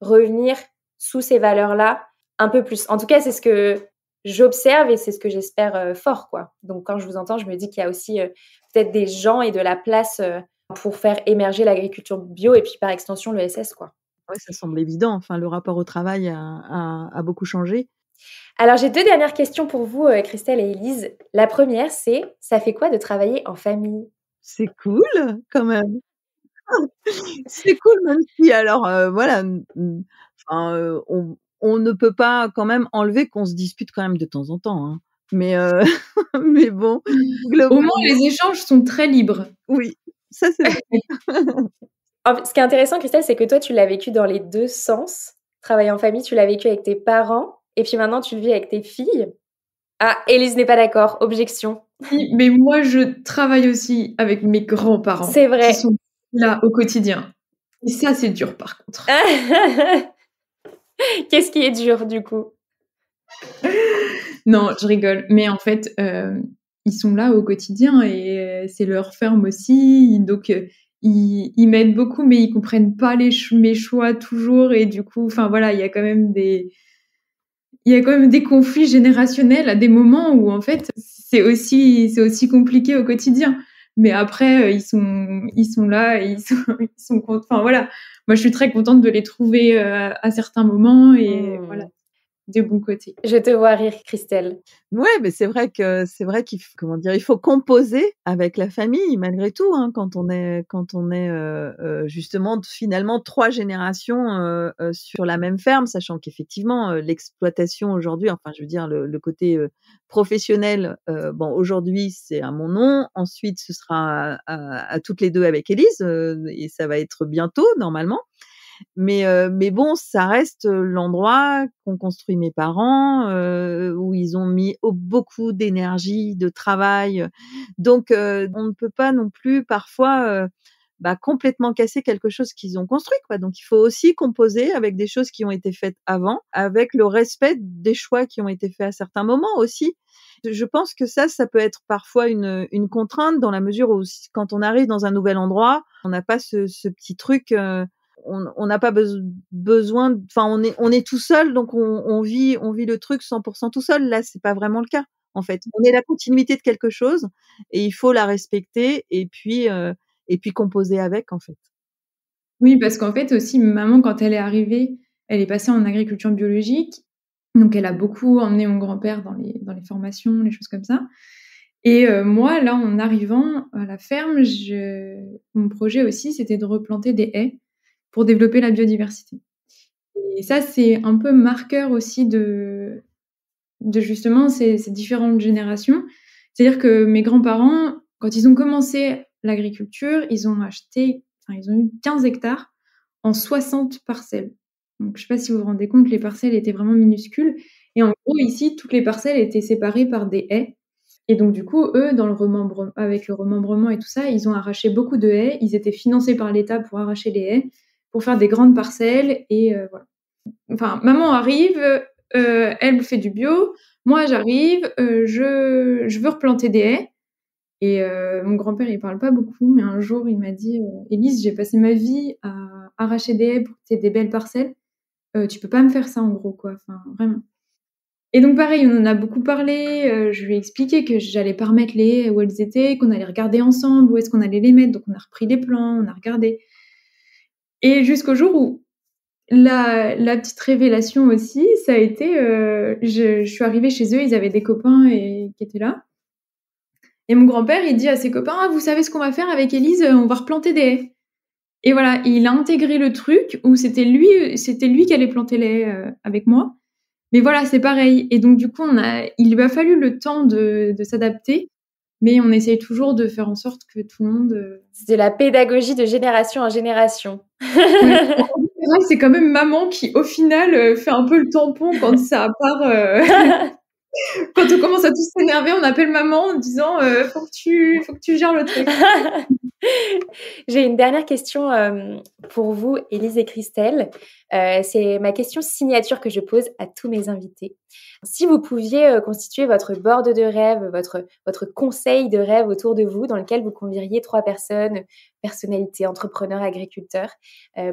revenir sous ces valeurs-là un peu plus. En tout cas, c'est ce que j'observe et c'est ce que j'espère fort, quoi. Donc, quand je vous entends, je me dis qu'il y a aussi peut-être des gens et de la place pour faire émerger l'agriculture bio et puis par extension le SS, quoi. Ouais, ça semble évident. Enfin, le rapport au travail a beaucoup changé. Alors, j'ai 2 dernières questions pour vous, Christelle et Élise. La première, c'est ça fait quoi de travailler en famille? C'est cool quand même. C'est cool, même si alors, voilà, enfin, on ne peut pas quand même enlever qu'on se dispute quand même de temps en temps, hein. Mais mais bon, Au moins, globalement les échanges sont très libres. oui, ça c'est vrai. Ce qui est intéressant, Christelle, c'est que toi, tu l'as vécu dans les 2 sens. Travailler en famille, tu l'as vécu avec tes parents et puis maintenant tu le vis avec tes filles. Ah, Élise n'est pas d'accord, objection. Oui, mais moi, je travaille aussi avec mes grands-parents C'est vrai. qui sont là au quotidien. Et ça, c'est dur par contre. Qu'est-ce qui est dur du coup? Non, je rigole. Mais en fait, ils sont là au quotidien et c'est leur ferme aussi. Donc, ils m'aident beaucoup, mais ils comprennent pas mes choix toujours. Et du coup, enfin voilà, il y a quand même des conflits générationnels à des moments où en fait, c'est aussi compliqué au quotidien. Mais après, ils sont là, et ils sont contents. Enfin voilà, moi je suis très contente de les trouver à certains moments et voilà, des bons côtés. Je te vois rire, Christelle. Ouais, mais c'est vrai comment dire? Il faut composer avec la famille malgré tout, hein, quand on est, justement finalement 3 générations, sur la même ferme, sachant qu'effectivement, l'exploitation aujourd'hui, enfin je veux dire le côté, professionnel, bon aujourd'hui c'est à mon nom, ensuite ce sera à toutes les 2 avec Élise, et ça va être bientôt normalement. Mais bon, ça reste, l'endroit qu'ont construit mes parents, où ils ont mis beaucoup d'énergie, de travail, donc on ne peut pas non plus parfois, complètement casser quelque chose qu'ils ont construit, quoi. Donc il faut aussi composer avec des choses qui ont été faites avant, avec le respect des choix qui ont été faits à certains moments aussi. Je pense que ça peut être parfois une contrainte dans la mesure où quand on arrive dans un nouvel endroit, on n'a pas ce petit truc, on n'a pas besoin, enfin, on est tout seul, donc on vit le truc 100% tout seul. Là, c'est pas vraiment le cas, en fait. On est la continuité de quelque chose et il faut la respecter et puis composer avec, en fait. Oui, parce qu'en fait aussi, maman, quand elle est arrivée, elle est passée en agriculture biologique. Donc elle a beaucoup emmené mon grand-père dans les formations, les choses comme ça. Et moi, là, en arrivant à la ferme, mon projet aussi, c'était de replanter des haies pour développer la biodiversité. Et ça, c'est un peu marqueur aussi de justement ces différentes générations. C'est-à-dire que mes grands-parents, quand ils ont commencé l'agriculture, ils ont eu 15 hectares en 60 parcelles. Donc, je sais pas si vous vous rendez compte, les parcelles étaient vraiment minuscules. Et en gros, ici, toutes les parcelles étaient séparées par des haies. Et donc, du coup, eux, avec le remembrement et tout ça, ils ont arraché beaucoup de haies. Ils étaient financés par l'État pour arracher les haies, pour faire des grandes parcelles. Et voilà. Enfin, maman arrive, elle fait du bio. Moi, j'arrive, je veux replanter des haies. Et mon grand-père, il parle pas beaucoup, mais un jour, il m'a dit Élise, j'ai passé ma vie à arracher des haies pour que tu aies des belles parcelles. Tu peux pas me faire ça, en gros, quoi. Enfin, vraiment. Et donc, pareil, on en a beaucoup parlé. Je lui ai expliqué que j'allais pas remettre les haies où elles étaient, qu'on allait regarder ensemble où est-ce qu'on allait les mettre. Donc, on a repris les plans, on a regardé. Et jusqu'au jour où la petite révélation aussi, ça a été, je suis arrivée chez eux, ils avaient des copains qui étaient là. Et mon grand-père, il dit à ses copains, ah, vous savez ce qu'on va faire avec Élise? On va replanter des haies. Et voilà, il a intégré le truc où c'était lui qui allait planter les haies avec moi. Mais voilà, c'est pareil. Et donc, du coup, il lui a fallu le temps de s'adapter, mais on essaye toujours de faire en sorte que tout le monde... C'est de la pédagogie de génération en génération. Ouais. C'est quand même maman qui, au final, fait un peu le tampon quand ça part... Quand on commence à tous s'énerver, on appelle maman en disant faut que tu gères le truc. J'ai une dernière question pour vous, Élise et Christelle. C'est ma question signature que je pose à tous mes invités. Si vous pouviez constituer votre board de rêve, votre conseil de rêve autour de vous, dans lequel vous convieriez 3 personnes, personnalités, entrepreneurs, agriculteurs,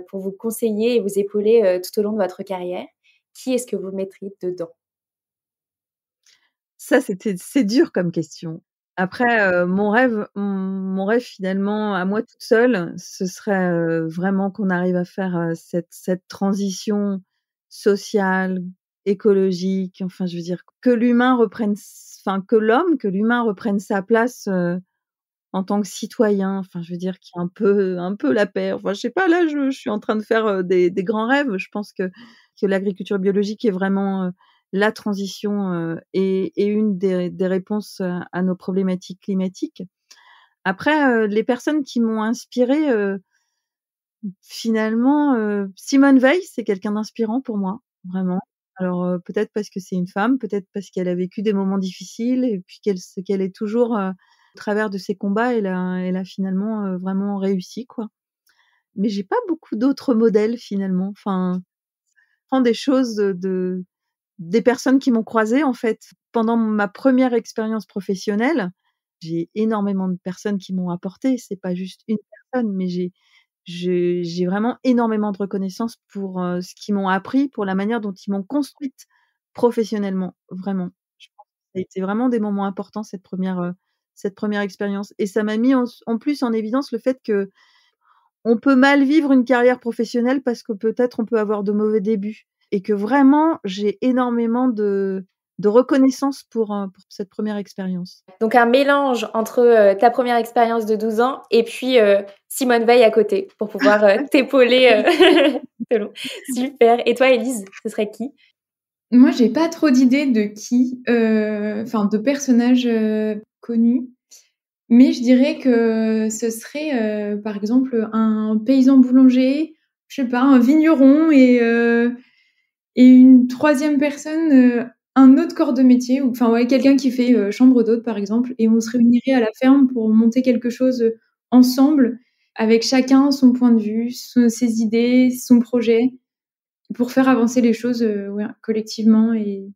pour vous conseiller et vous épauler tout au long de votre carrière, qui est-ce que vous mettriez dedans? Ça, c'est dur comme question. Après, mon rêve finalement à moi toute seule, ce serait, vraiment qu'on arrive à faire, cette transition sociale, écologique, enfin je veux dire que l'humain reprenne que l'humain reprenne sa place, en tant que citoyen, enfin je veux dire qu'il y a un peu la paix. Enfin je sais pas, là je suis en train de faire, des grands rêves. Je pense que l'agriculture biologique est vraiment, la transition, et une des réponses, à nos problématiques climatiques. Après, les personnes qui m'ont inspirée, finalement, Simone Veil, c'est quelqu'un d'inspirant pour moi, vraiment. Alors, peut-être parce que c'est une femme, peut-être parce qu'elle a vécu des moments difficiles et puis qu'elle est toujours, au travers de ses combats, elle a finalement, vraiment réussi, quoi. Mais j'ai pas beaucoup d'autres modèles finalement. Enfin, je prends des choses des personnes qui m'ont croisée, en fait. Pendant ma première expérience professionnelle, j'ai énormément de personnes qui m'ont apporté. C'est pas juste une personne, mais j'ai vraiment énormément de reconnaissance pour, ce qu'ils m'ont appris, pour la manière dont ils m'ont construite professionnellement, vraiment. Je pense que ça a été vraiment des moments importants cette première expérience et ça m'a mis en plus en évidence le fait qu'on peut mal vivre une carrière professionnelle parce que peut-être on peut avoir de mauvais débuts et que vraiment j'ai énormément de reconnaissance pour cette première expérience. Donc un mélange entre ta première expérience de 12 ans et puis Simone Veil à côté pour pouvoir t'épauler. C'est long. Super. Et toi, Élise, ce serait qui? Moi, j'ai pas trop d'idées de qui, de personnages connus, mais je dirais que ce serait, par exemple, un paysan boulanger, je sais pas, un vigneron et une troisième personne, un autre corps de métier ou enfin ouais, quelqu'un qui fait chambre d'hôte, par exemple, et on se réunirait à la ferme pour monter quelque chose ensemble, avec chacun son point de vue, ses idées, son projet, pour faire avancer les choses ouais, collectivement et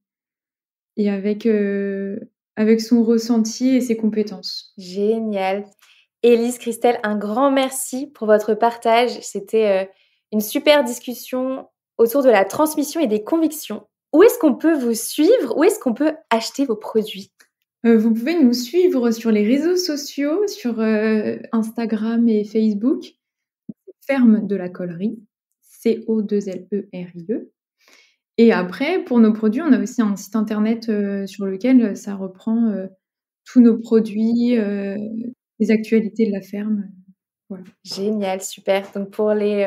avec son ressenti et ses compétences. Génial. Élise, Christelle, un grand merci pour votre partage. C'était une super discussion autour de la transmission et des convictions. Où est-ce qu'on peut vous suivre? Où est-ce qu'on peut acheter vos produits? Vous pouvez nous suivre sur les réseaux sociaux, sur Instagram et Facebook. Ferme de la Collerie, COLLERIE. Et après, pour nos produits, on a aussi un site internet sur lequel ça reprend tous nos produits, les actualités de la ferme. Voilà. Génial, super. Donc pour les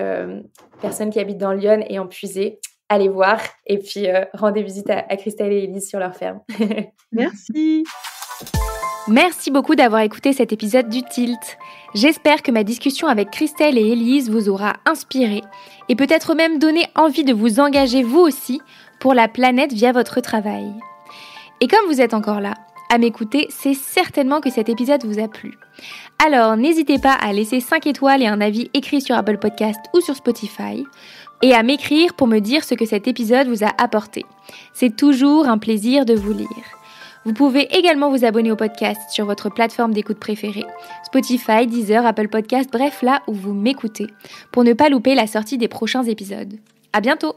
personnes qui habitent dans Lyon et en Puisée, allez voir et puis rendez visite à Christelle et Élise sur leur ferme. Merci. Merci beaucoup d'avoir écouté cet épisode du Tilt. J'espère que ma discussion avec Christelle et Élise vous aura inspiré et peut-être même donné envie de vous engager vous aussi pour la planète via votre travail. Et comme vous êtes encore là, à m'écouter, c'est certainement que cet épisode vous a plu. Alors n'hésitez pas à laisser 5 étoiles et un avis écrit sur Apple Podcast ou sur Spotify et à m'écrire pour me dire ce que cet épisode vous a apporté. C'est toujours un plaisir de vous lire. Vous pouvez également vous abonner au podcast sur votre plateforme d'écoute préférée, Spotify, Deezer, Apple Podcast, bref là où vous m'écoutez, pour ne pas louper la sortie des prochains épisodes. À bientôt!